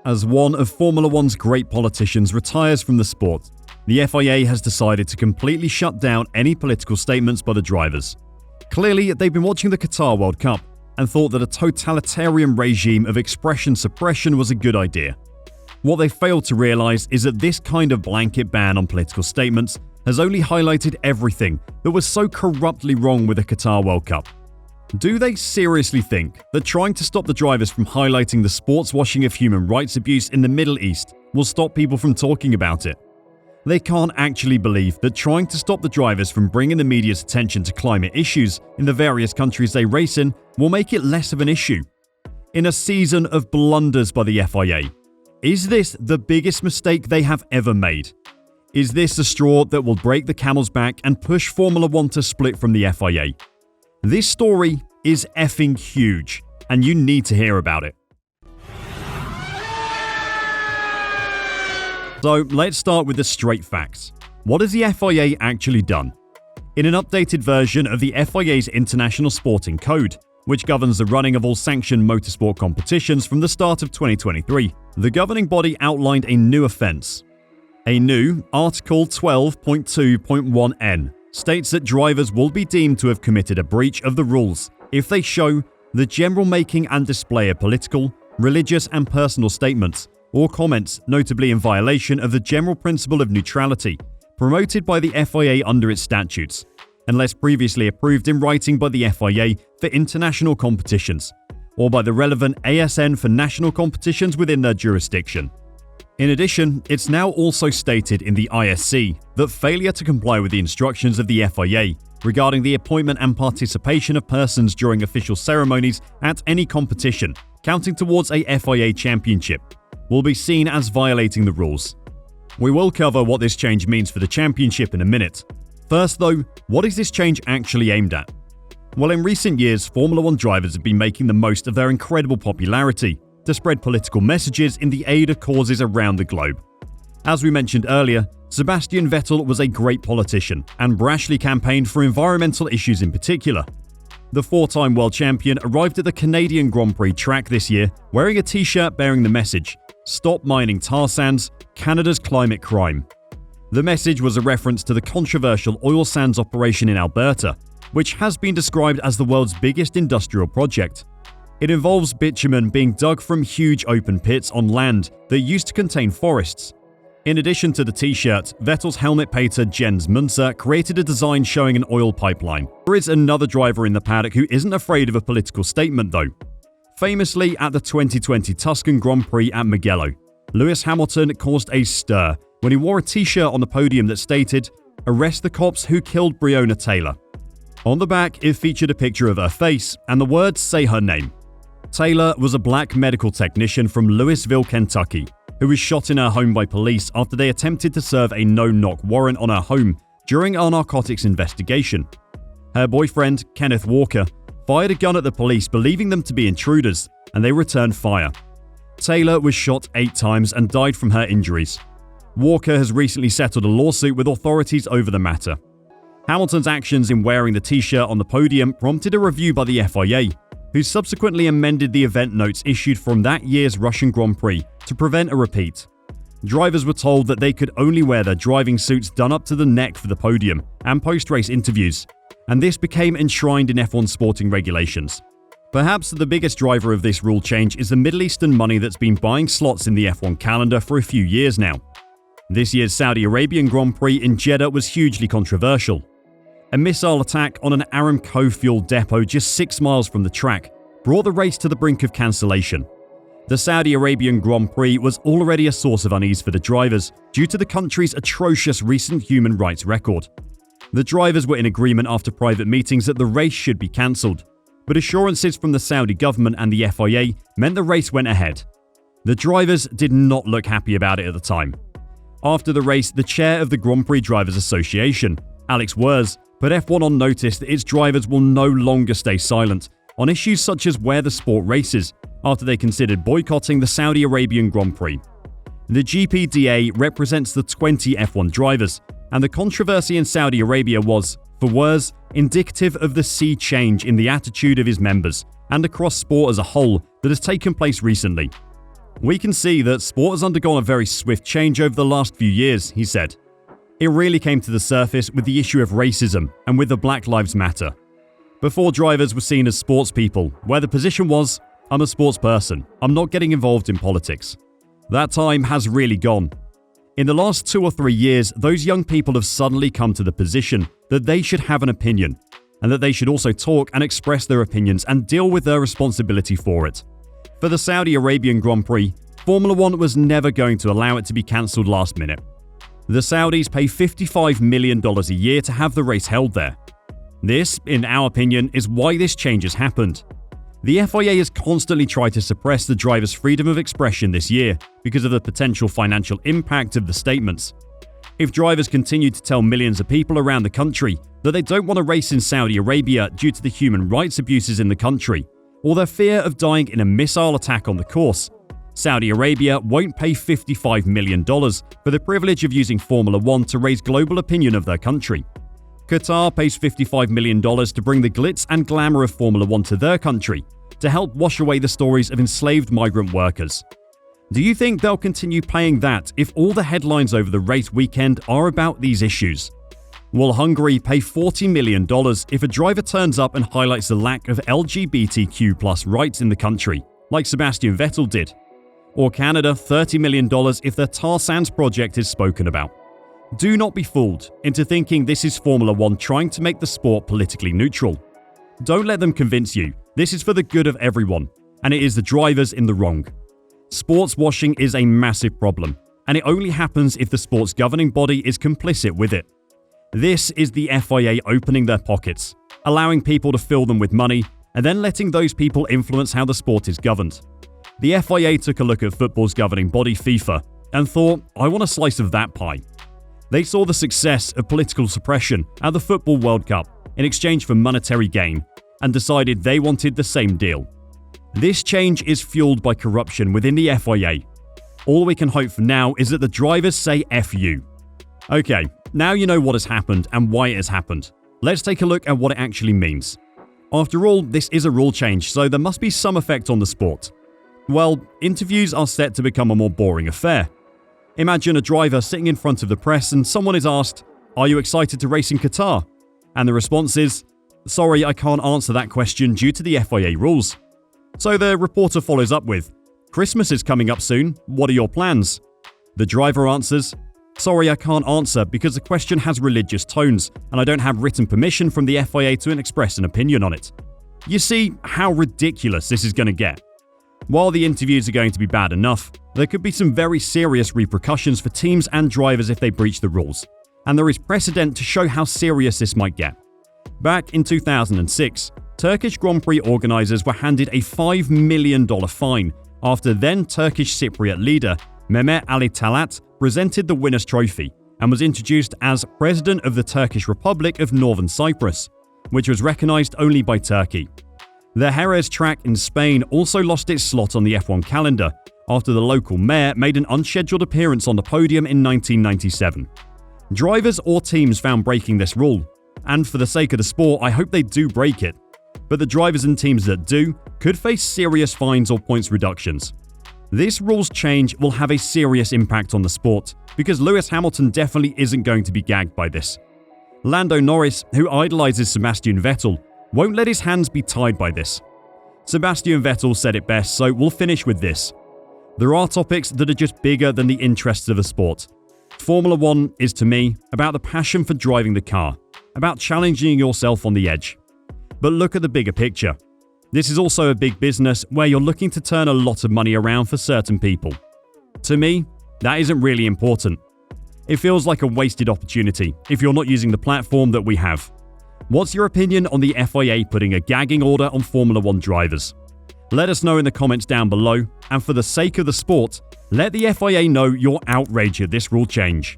As one of Formula One's great politicians retires from the sport, the FIA has decided to completely shut down any political statements by the drivers. Clearly, they've been watching the Qatar World Cup and thought that a totalitarian regime of expression suppression was a good idea. What they failed to realize is that this kind of blanket ban on political statements has only highlighted everything that was so corruptly wrong with the Qatar World Cup. Do they seriously think that trying to stop the drivers from highlighting the sports washing of human rights abuse in the Middle East will stop people from talking about it? They can't actually believe that trying to stop the drivers from bringing the media's attention to climate issues in the various countries they race in will make it less of an issue. In a season of blunders by the FIA, is this the biggest mistake they have ever made? Is this the straw that will break the camel's back and push Formula One to split from the FIA? This story is effing huge, and you need to hear about it. So let's start with the straight facts. What has the FIA actually done? In an updated version of the FIA's International Sporting Code, which governs the running of all sanctioned motorsport competitions from the start of 2023, the governing body outlined a new offence. A new Article 12.2.1n states that drivers will be deemed to have committed a breach of the rules if they show the general making and display of political, religious and personal statements or comments notably in violation of the general principle of neutrality promoted by the FIA under its statutes, unless previously approved in writing by the FIA for international competitions, or by the relevant ASN for national competitions within their jurisdiction. In addition, it's now also stated in the ISC that failure to comply with the instructions of the FIA regarding the appointment and participation of persons during official ceremonies at any competition counting towards a FIA championship will be seen as violating the rules. We will cover what this change means for the championship in a minute. First though, what is this change actually aimed at? Well, in recent years, Formula One drivers have been making the most of their incredible popularity to spread political messages in the aid of causes around the globe. As we mentioned earlier, Sebastian Vettel was a great politician and brashly campaigned for environmental issues in particular. The four-time world champion arrived at the Canadian Grand Prix track this year wearing a t-shirt bearing the message, "Stop mining tar sands, Canada's climate crime." The message was a reference to the controversial oil sands operation in Alberta, which has been described as the world's biggest industrial project. It involves bitumen being dug from huge open pits on land that used to contain forests. In addition to the t-shirt, Vettel's helmet painter Jens Munzer created a design showing an oil pipeline. There is another driver in the paddock who isn't afraid of a political statement though. Famously, at the 2020 Tuscan Grand Prix at Mugello, Lewis Hamilton caused a stir when he wore a t-shirt on the podium that stated, "Arrest the cops who killed Breonna Taylor." On the back, it featured a picture of her face and the words "Say her name." Taylor was a black medical technician from Louisville, Kentucky, who was shot in her home by police after they attempted to serve a no-knock warrant on her home during a narcotics investigation. Her boyfriend, Kenneth Walker, fired a gun at the police believing them to be intruders, and they returned fire. Taylor was shot 8 times and died from her injuries. Walker has recently settled a lawsuit with authorities over the matter. Hamilton's actions in wearing the t-shirt on the podium prompted a review by the FIA, who subsequently amended the event notes issued from that year's Russian Grand Prix to prevent a repeat. Drivers were told that they could only wear their driving suits done up to the neck for the podium and post-race interviews, and this became enshrined in F1 sporting regulations. Perhaps the biggest driver of this rule change is the Middle Eastern money that's been buying slots in the F1 calendar for a few years now. This year's Saudi Arabian Grand Prix in Jeddah was hugely controversial. A missile attack on an Aramco fuel depot just 6 miles from the track brought the race to the brink of cancellation. The Saudi Arabian Grand Prix was already a source of unease for the drivers due to the country's atrocious recent human rights record. The drivers were in agreement after private meetings that the race should be cancelled, but assurances from the Saudi government and the FIA meant the race went ahead. The drivers did not look happy about it at the time. After the race, the chair of the Grand Prix Drivers Association, Alex Wurz, put F1 on notice that its drivers will no longer stay silent on issues such as where the sport races after they considered boycotting the Saudi Arabian Grand Prix. The GPDA represents the 20 F1 drivers, and the controversy in Saudi Arabia was, for Wurz, indicative of the sea change in the attitude of his members and across sport as a whole that has taken place recently. "We can see that sport has undergone a very swift change over the last few years," he said. "It really came to the surface with the issue of racism and with the Black Lives Matter. Before, drivers were seen as sports people, where the position was, I'm a sports person, I'm not getting involved in politics. That time has really gone. In the last 2 or 3 years, those young people have suddenly come to the position that they should have an opinion, and that they should also talk and express their opinions and deal with their responsibility for it. For the Saudi Arabian Grand Prix, Formula One was never going to allow it to be cancelled last minute. The Saudis pay $55 million a year to have the race held there. This, in our opinion, is why this change has happened. The FIA has constantly tried to suppress the drivers' freedom of expression this year because of the potential financial impact of the statements. If drivers continue to tell millions of people around the country that they don't want to race in Saudi Arabia due to the human rights abuses in the country, or their fear of dying in a missile attack on the course, Saudi Arabia won't pay $55 million for the privilege of using Formula One to raise global opinion of their country. Qatar pays $55 million to bring the glitz and glamour of Formula One to their country, to help wash away the stories of enslaved migrant workers. Do you think they'll continue paying that if all the headlines over the race weekend are about these issues? Will Hungary pay $40 million if a driver turns up and highlights the lack of LGBTQ+ rights in the country, like Sebastian Vettel did? Or Canada $30 million if their tar sands project is spoken about? Do not be fooled into thinking this is Formula One trying to make the sport politically neutral. Don't let them convince you. This is for the good of everyone, and it is the drivers in the wrong. Sports washing is a massive problem, and it only happens if the sport's governing body is complicit with it. This is the FIA opening their pockets, allowing people to fill them with money, and then letting those people influence how the sport is governed. The FIA took a look at football's governing body, FIFA, and thought, I want a slice of that pie. They saw the success of political suppression at the Football World Cup in exchange for monetary gain, and decided they wanted the same deal. This change is fueled by corruption within the FIA. All we can hope for now is that the drivers say F you. Okay, now you know what has happened and why it has happened. Let's take a look at what it actually means. After all, this is a rule change, so there must be some effect on the sport. Well, interviews are set to become a more boring affair. Imagine a driver sitting in front of the press and someone is asked, "Are you excited to race in Qatar?" And the response is, "Sorry, I can't answer that question due to the FIA rules." So the reporter follows up with, "Christmas is coming up soon, what are your plans?" The driver answers, "Sorry, I can't answer because the question has religious tones and I don't have written permission from the FIA to express an opinion on it." You see how ridiculous this is going to get. While the interviews are going to be bad enough, there could be some very serious repercussions for teams and drivers if they breach the rules, and there is precedent to show how serious this might get. Back in 2006, Turkish Grand Prix organisers were handed a $5 million fine after then Turkish Cypriot leader Mehmet Ali Talat presented the winner's trophy and was introduced as President of the Turkish Republic of Northern Cyprus, which was recognised only by Turkey. The Jerez track in Spain also lost its slot on the F1 calendar after the local mayor made an unscheduled appearance on the podium in 1997. Drivers or teams found breaking this rule, and for the sake of the sport, I hope they do break it. But the drivers and teams that do could face serious fines or points reductions. This rules change will have a serious impact on the sport, because Lewis Hamilton definitely isn't going to be gagged by this. Lando Norris, who idolises Sebastian Vettel, won't let his hands be tied by this. Sebastian Vettel said it best, so we'll finish with this. There are topics that are just bigger than the interests of the sport. Formula One is, to me, about the passion for driving the car, about challenging yourself on the edge. But look at the bigger picture. This is also a big business where you're looking to turn a lot of money around for certain people. To me, that isn't really important. It feels like a wasted opportunity if you're not using the platform that we have. What's your opinion on the FIA putting a gagging order on Formula One drivers? Let us know in the comments down below, and for the sake of the sport, let the FIA know your outrage at this rule change.